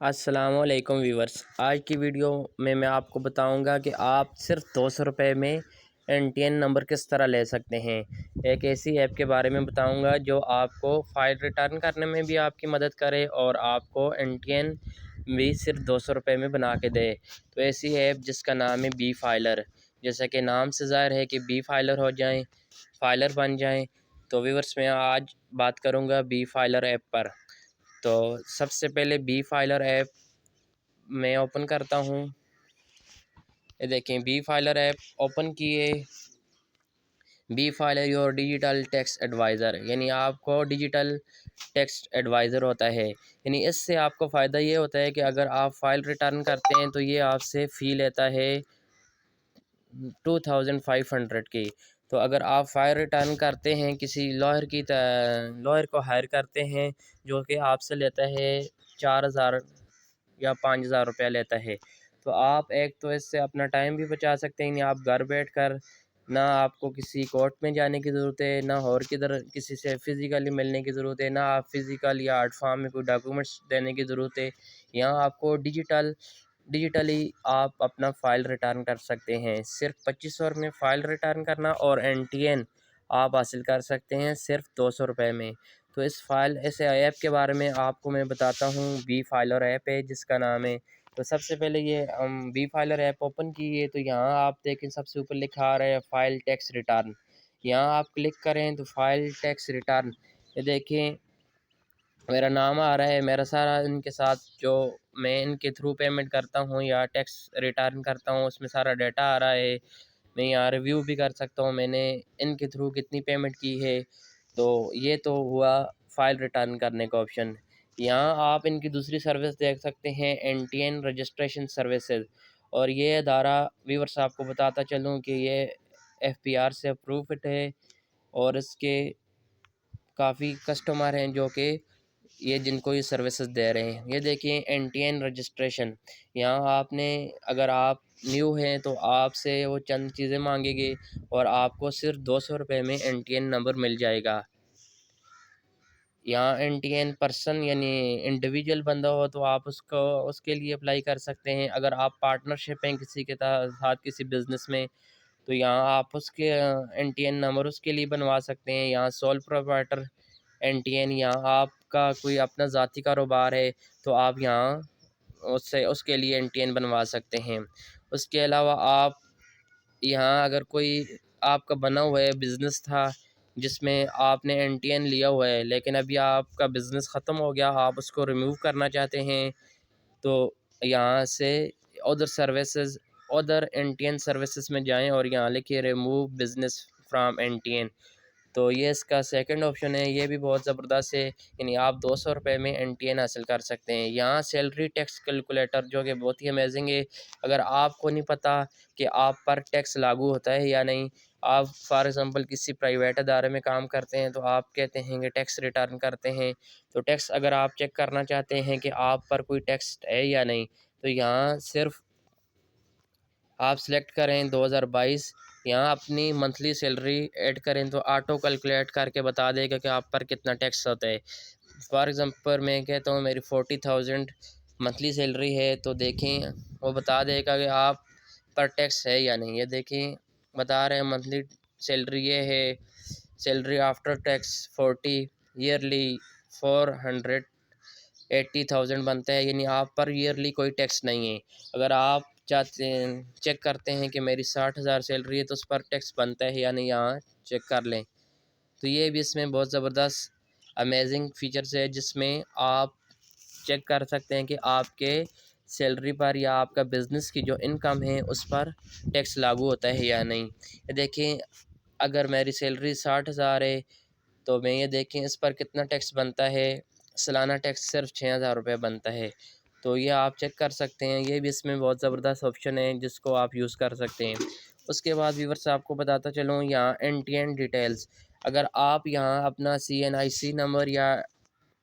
अस्सलामुअलैकुम व्यूवर्स। आज की वीडियो में मैं आपको बताऊंगा कि आप सिर्फ 200 रुपये में NTN नंबर किस तरह ले सकते हैं। एक ऐसी ऐप के बारे में बताऊंगा जो आपको फ़ाइल रिटर्न करने में भी आपकी मदद करे और आपको NTN भी सिर्फ 200 रुपये में बना के दे। तो ऐसी ऐप जिसका नाम है बी फाइलर। जैसा कि नाम से ज़ाहिर है कि बी फाइलर हो जाएं, फाइलर बन जाएं। तो व्यूवर्स मैं आज बात करूँगा बी फाइलर ऐप पर। तो सबसे पहले बी फाइलर ऐप मैं ओपन करता हूँ। ये देखें, बी फाइलर ऐप ओपन किए। Befiler your digital tax adviser, यानी आपको डिजिटल टेक्स्ट एडवाइज़र होता है। यानी इससे आपको फ़ायदा ये होता है कि अगर आप फ़ाइल रिटर्न करते हैं तो ये आपसे फ़ी लेता है 2500 की। तो अगर आप फ़ाइल रिटर्न करते हैं किसी लॉयर को हायर करते हैं जो कि आपसे लेता है 4000 या 5000 रुपया लेता है, तो आप एक तो इससे अपना टाइम भी बचा सकते हैं। आप घर बैठ कर ना आपको किसी कोर्ट में जाने की ज़रूरत है, ना और किधर किसी से फ़िज़िकली मिलने की ज़रूरत है, ना आप फ़िज़िकल या आर्ट फॉर्म में कोई डॉक्यूमेंट्स देने की ज़रूरत है। यहाँ आपको डिजिटली आप अपना फ़ाइल रिटर्न कर सकते हैं। सिर्फ 2500 में फ़ाइल रिटर्न करना और NTN आप हासिल कर सकते हैं सिर्फ 200 रुपये में। तो इस ऐप के बारे में आपको मैं बताता हूँ। बी फाइलर ऐप है जिसका नाम है। तो सबसे पहले ये हम बी फाइलर ऐप ओपन किए तो यहाँ आप देखें सबसे ऊपर लिखा आ रहा है फ़ाइल टैक्स रिटर्न। यहाँ आप क्लिक करें तो फ़ाइल टैक्स रिटर्न, ये देखें मेरा नाम आ रहा है। मेरा सारा इनके साथ जो मैं इनके थ्रू पेमेंट करता हूँ या टैक्स रिटर्न करता हूँ उसमें सारा डाटा आ रहा है। मैं यहाँ रिव्यू भी कर सकता हूँ मैंने इनके थ्रू कितनी पेमेंट की है। तो ये तो हुआ फ़ाइल रिटर्न करने का ऑप्शन। यहाँ आप इनकी दूसरी सर्विस देख सकते हैं, NTN रजिस्ट्रेशन सर्विसेज। और ये अदारा व्यूअर्स आपको बताता चलूँ कि ये FPR से अप्रूव्ड है और इसके काफ़ी कस्टमर हैं जो कि ये जिनको ये सर्विसेज दे रहे हैं। ये देखिए NTN रजिस्ट्रेशन। यहाँ आपने अगर आप न्यू हैं तो आपसे वो चंद चीज़ें मांगेंगे और आपको सिर्फ 200 रुपये में NTN नंबर मिल जाएगा। यहाँ NTN पर्सन यानी इंडिविजुअल बंदा हो तो आप उसको उसके लिए अप्लाई कर सकते हैं। अगर आप पार्टनरशिप हैं किसी के साथ किसी बिज़नेस में तो यहाँ आप उसके NTN नंबर उसके लिए बनवा सकते हैं। यहाँ सोल प्रोप्राइटर NTN, यहाँ आपका कोई अपना ज़ाती कारोबार है तो आप यहाँ उससे उसके लिए NTN बनवा सकते हैं। उसके अलावा आप यहाँ अगर कोई आपका बना हुआ है बिज़नेस था जिसमें आपने NTN लिया हुआ है लेकिन अभी आपका बिज़नेस ख़त्म हो गया, आप उसको रिमूव करना चाहते हैं तो यहाँ से अदर NTN सर्विसेज में जाएं और यहाँ लिखिए रिमूव बिज़नेस फ्रॉम NTN। तो ये इसका सेकंड ऑप्शन है, ये भी बहुत ज़बरदस्त है। यानी आप 200 रुपये में NTN हासिल कर सकते हैं। यहाँ सैलरी टैक्स कैलकुलेटर जो कि बहुत ही अमेजिंग है। अगर आपको नहीं पता कि आप पर टैक्स लागू होता है या नहीं, आप फॉर एग्ज़ाम्पल किसी प्राइवेट अदारे में काम करते हैं तो आप कहते हैं कि टैक्स रिटर्न करते हैं, तो टैक्स अगर आप चेक करना चाहते हैं कि आप पर कोई टैक्स है या नहीं, तो यहाँ सिर्फ आप सिलेक्ट करें 2022। यहाँ अपनी मंथली सैलरी ऐड करें तो ऑटो कैलकुलेट करके बता देगा कि आप पर कितना टैक्स होता है। फॉर एग्ज़ाम्पल मैं कहता हूँ मेरी 40,000 मंथली सैलरी है तो देखें वो बता देगा कि आप पर टैक्स है या नहीं। ये देखें बता रहे हैं मंथली सैलरी ये है, सैलरी आफ्टर टैक्स 40, ईयरली 480,000 बनता है। यानी आप पर ईयरली कोई टैक्स नहीं है। अगर आप चाहते हैं चेक करते हैं कि मेरी 60,000 सैलरी है तो उस पर टैक्स बनता है या नहीं, यहाँ चेक कर लें। तो ये भी इसमें बहुत ज़बरदस्त अमेजिंग फ़ीचर्स है जिसमें आप चेक कर सकते हैं कि आपके सैलरी पर या आपका बिज़नेस की जो इनकम है उस पर टैक्स लागू होता है या नहीं। ये देखें अगर मेरी सैलरी 60,000 है तो मैं ये देखें इस पर कितना टैक्स बनता है। सालाना टैक्स सिर्फ 6,000 रुपये बनता है। तो ये आप चेक कर सकते हैं। ये भी इसमें बहुत ज़बरदस्त ऑप्शन है जिसको आप यूज़ कर सकते हैं। उसके बाद व्यूअर्स आपको बताता चलूँ यहाँ NTN डिटेल्स। अगर आप यहाँ अपना CNIC नंबर या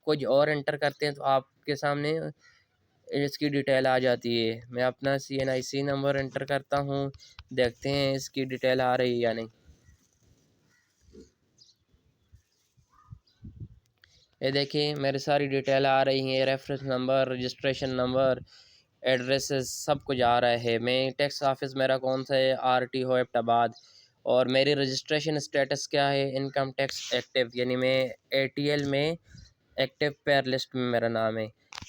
कुछ और एंटर करते हैं तो आपके सामने इसकी डिटेल आ जाती है। मैं अपना CNIC नंबर एंटर करता हूँ, देखते हैं इसकी डिटेल आ रही है या नहीं। ये देखिए मेरी सारी डिटेल आ रही है, reference number, registration number, addresses सब कुछ आ रहा है। मैं टैक्स ऑफिस मेरा कौन सा है, RTO एबटाबाद, और मेरी रजिस्ट्रेशन स्टेटस क्या है, इनकम टैक्स एक्टिव, यानी मैं ATL में एक्टिव पेयर लिस्ट में मेरा नाम है।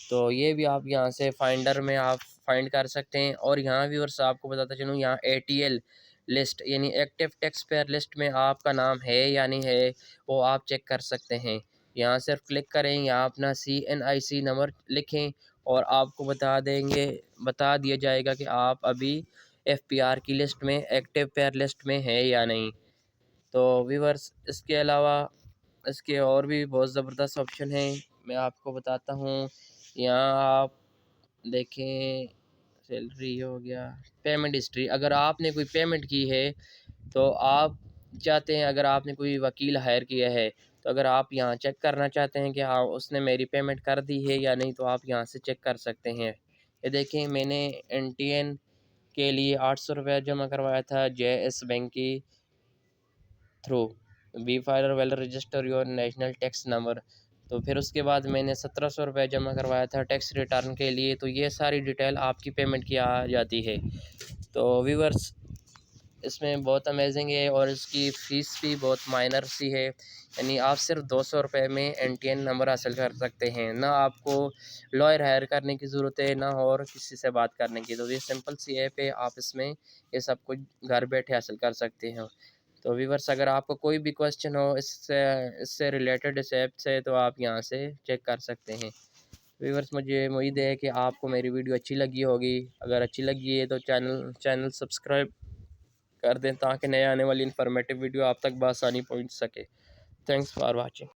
तो ये भी आप यहाँ से फाइंडर में आप फाइंड कर सकते हैं। और यहाँ व्यूअर्स आपको बताता चलूँ, यहाँ ATL लिस्ट यानी एक्टिव टैक्स पेयर लिस्ट में आपका नाम है या नहीं है, वो आप चेक कर सकते हैं। यहाँ सिर्फ क्लिक करें, यहाँ अपना CNIC नंबर लिखें और आपको बता दिया जाएगा कि आप अभी FPR की लिस्ट में, एक्टिव पेयर लिस्ट में है या नहीं। तो व्यूअर्स इसके अलावा इसके और भी बहुत ज़बरदस्त ऑप्शन हैं, मैं आपको बताता हूँ। यहाँ आप देखें, सैलरी हो गया, पेमेंट हिस्ट्री, अगर आपने कोई पेमेंट की है तो आप चाहते हैं, अगर आपने कोई वकील हायर किया है तो अगर आप यहाँ चेक करना चाहते हैं कि हाँ उसने मेरी पेमेंट कर दी है या नहीं, तो आप यहाँ से चेक कर सकते हैं। ये देखें मैंने NTN के लिए 800 रुपये जमा करवाया था JS बैंक की through, Befiler will register your national tax number. तो फिर उसके बाद मैंने 1700 रुपये जमा करवाया था टैक्स रिटर्न के लिए। तो ये सारी डिटेल आपकी पेमेंट की आ जाती है। तो व्यूवर्स इसमें बहुत अमेजिंग है और इसकी फ़ीस भी बहुत माइनर सी है, यानी आप सिर्फ 200 रुपये में NTN नंबर हासिल कर सकते हैं। ना आपको लॉयर हायर करने की ज़रूरत है, ना और किसी से बात करने की। तो ये सिंपल सी ऐप है, आप इसमें ये सब कुछ घर बैठे हासिल कर सकते हैं। तो व्यूवर्स अगर आपको कोई भी क्वेश्चन हो इससे इससे रिलेटेड इस ऐप से, तो आप यहाँ से चेक कर सकते हैं। व्यूवर्स मुझे उम्मीद है कि आपको मेरी वीडियो अच्छी लगी होगी। अगर अच्छी लगी है तो चैनल सब्सक्राइब कर दें ताकि नए आने वाली इन्फॉर्मेटिव वीडियो आप तक बआसानी पहुँच सके। Thanks for watching.